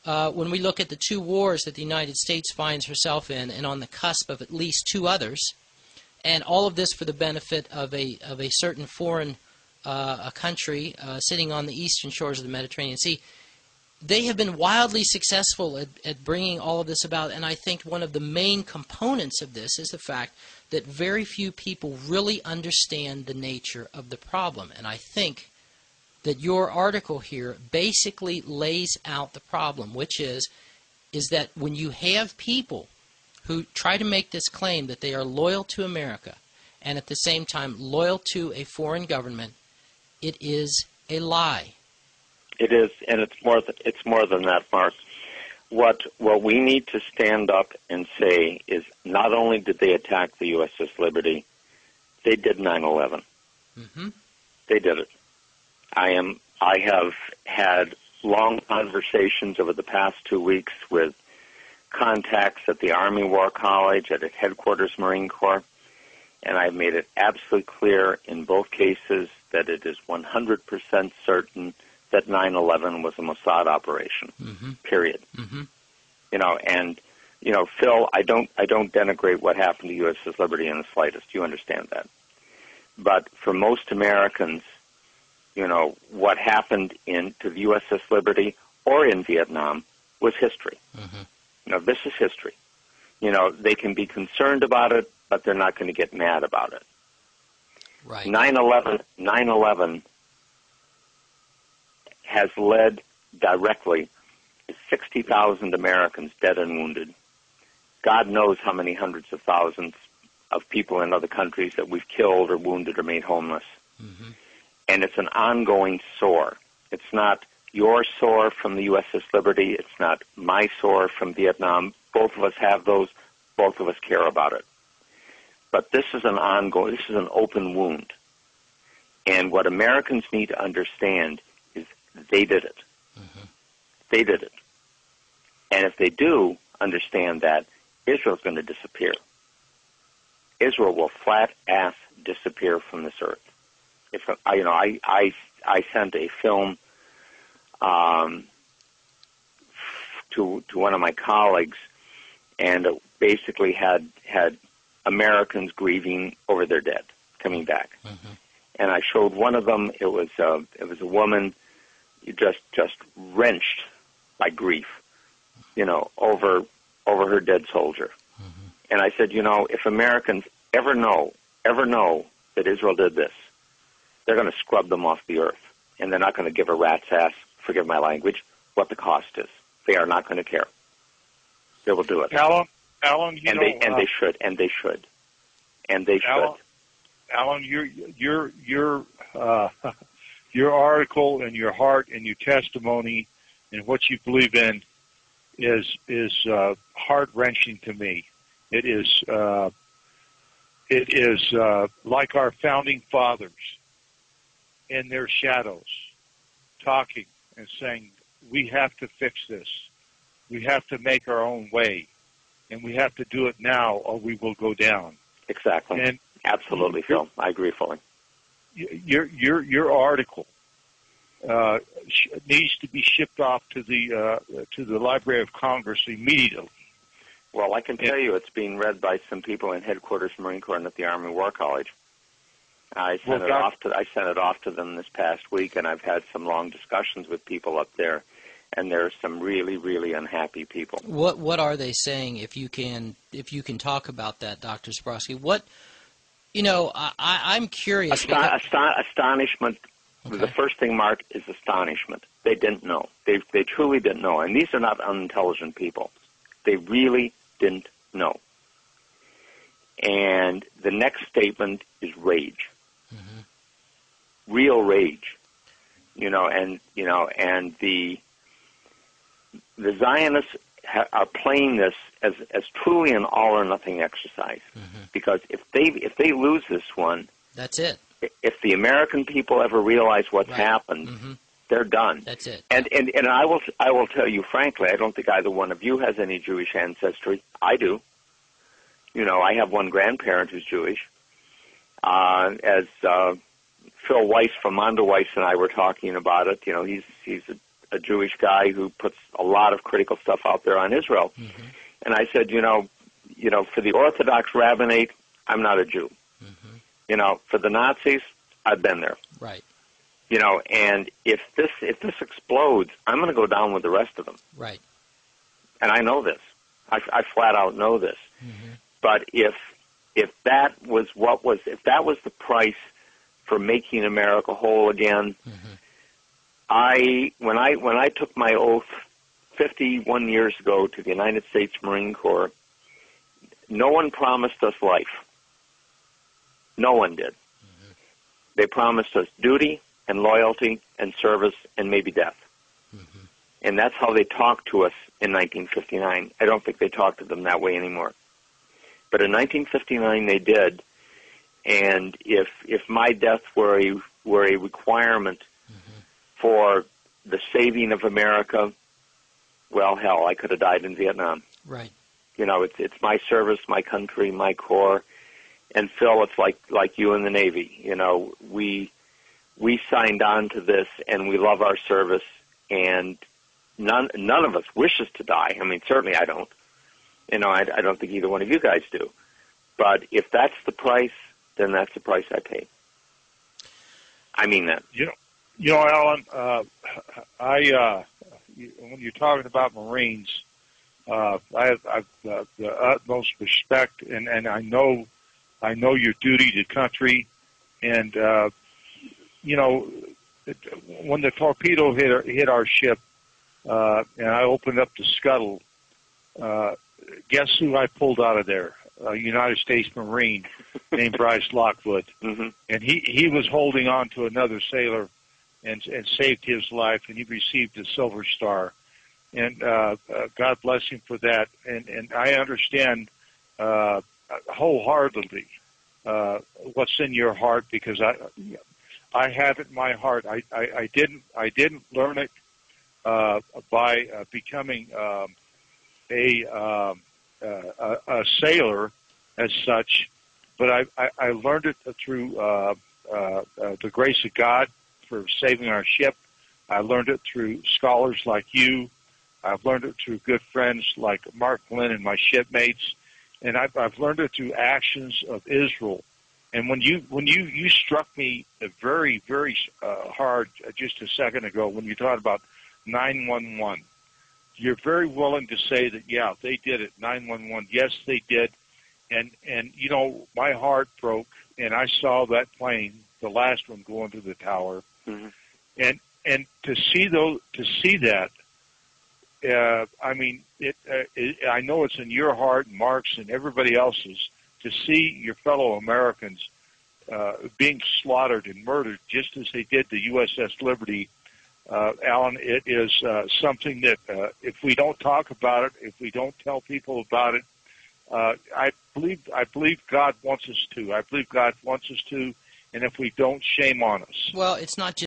when we look at the two wars that the United States finds herself in and on the cusp of at least two others, and all of this for the benefit of a certain foreign a country sitting on the eastern shores of the Mediterranean Sea, they have been wildly successful at bringing all of this about. And I think one of the main components of this is the fact that very few people really understand the nature of the problem. And I think that your article here basically lays out the problem, which is that when you have people who try to make this claim that they are loyal to America and at the same time loyal to a foreign government, it is a lie. It is, and it's more than that, Mark. What we need to stand up and say is not only did they attack the USS Liberty, they did 9/11. Mm-hmm. They did it. I have had long conversations over the past 2 weeks with contacts at the Army War College, at Headquarters Marine Corps, and I've made it absolutely clear in both cases that it is 100% certain that 9/11 was a Mossad operation. Mm-hmm. Period. Mm-hmm. Phil, I don't denigrate what happened to USS Liberty in the slightest. You understand that. But for most Americans, what happened to the USS Liberty or in Vietnam was history. Mm-hmm. This is history. They can be concerned about it, but they're not going to get mad about it. Right. 9/11 has led directly to 60,000 Americans dead and wounded. God knows how many hundreds of thousands of people in other countries that we've killed or wounded or made homeless. Mm-hmm. And it's an ongoing sore. It's not your sore from the USS Liberty. It's not my sore from Vietnam. Both of us have those. Both of us care about it. But this is an open wound. And what Americans need to understand is they did it. Mm-hmm. They did it. And if they do understand that, Israel's going to disappear. Israel will flat-ass disappear from this earth. I sent a film to one of my colleagues, and it basically had Americans grieving over their dead coming back. Mm-hmm. And I showed one of them. It was a woman just wrenched by grief, over her dead soldier. Mm-hmm. And I said, if Americans ever know that Israel did this, they're going to scrub them off the earth, and they're not going to give a rat's ass, forgive my language, what the cost is. They are not going to care. They will do it. Alan, they should. Alan, your article and your heart and your testimony and what you believe in is heart-wrenching to me. It is like our founding fathers in their shadows talking and saying, we have to fix this. We have to make our own way, and we have to do it now or we will go down. Exactly. And absolutely, Phil. I agree fully. Your article needs to be shipped off to the Library of Congress immediately. Well, I can tell you it's being read by some people in Headquarters Marine Corps and at the Army War College. I sent it off to them this past week, and I've had some long discussions with people up there, and there are some really, really unhappy people. What are they saying? If you can talk about that, Dr. Sabrosky, I'm curious. Astonishment. Okay. The first thing, Mark, is astonishment. They didn't know. They truly didn't know, and these are not unintelligent people. They really didn't know. And the next statement is rage. Mm-hmm. Real rage. And the Zionists are playing this as truly an all or nothing exercise. Mm-hmm. Because if they lose this one, that's it. If the American people ever realize what's happened, mm-hmm. they're done. That's it. And I will tell you frankly, I don't think either one of you has any Jewish ancestry. I do. I have one grandparent who's Jewish. As Phil Weiss from Mondo Weiss and I were talking about it, he's a Jewish guy who puts a lot of critical stuff out there on Israel. Mm-hmm. And I said, for the Orthodox rabbinate, I'm not a Jew. Mm-hmm. For the Nazis, I've been there. Right. And if this explodes, I'm going to go down with the rest of them. Right. And I know this. I flat out know this. Mm-hmm. But if that was the price for making America whole again, mm-hmm. when I took my oath 51 years ago to the United States Marine Corps, no one promised us life. No one did. Mm-hmm. They promised us duty and loyalty and service and maybe death. Mm-hmm. And that's how they talked to us in 1959. I don't think they talk to them that way anymore. But in 1959 they did. And if my death were a requirement mm-hmm. for the saving of America, well, hell, I could have died in Vietnam. Right. It's my service, my country, my Corps. And Phil, it's like you in the Navy. We signed on to this, and we love our service, and none of us wishes to die. I mean, certainly I don't. I don't think either one of you guys do. But if that's the price, then that's the price I pay. I mean that. Alan, when you're talking about Marines, I have the utmost respect, and I know your duty to country, and when the torpedo hit our ship, and I opened up the scuttle, guess who I pulled out of there? A United States Marine named Bryce Lockwood. Mm-hmm. And he was holding on to another sailor and saved his life, and he received a Silver Star. And God bless him for that. And I understand wholeheartedly what's in your heart, because I have it in my heart. I didn't learn it by becoming a sailor as such, but I learned it through the grace of God for saving our ship. I learned it through scholars like you. I've learned it through good friends like Mark Lynn and my shipmates, and I've learned it through actions of Israel. And when you struck me very, very hard just a second ago when you talked about 911, you're very willing to say that, yeah, they did it, 911. Yes, they did. And my heart broke, and I saw that plane, the last one, go into the tower. Mm-hmm. And to see that, I mean, I know it's in your heart, Mark's, and everybody else's, to see your fellow Americans being slaughtered and murdered just as they did the USS Liberty. Alan, it is something that if we don't talk about it, if we don't tell people about it, I believe God wants us to. I believe God wants us to, and if we don't, shame on us. Well, it's not just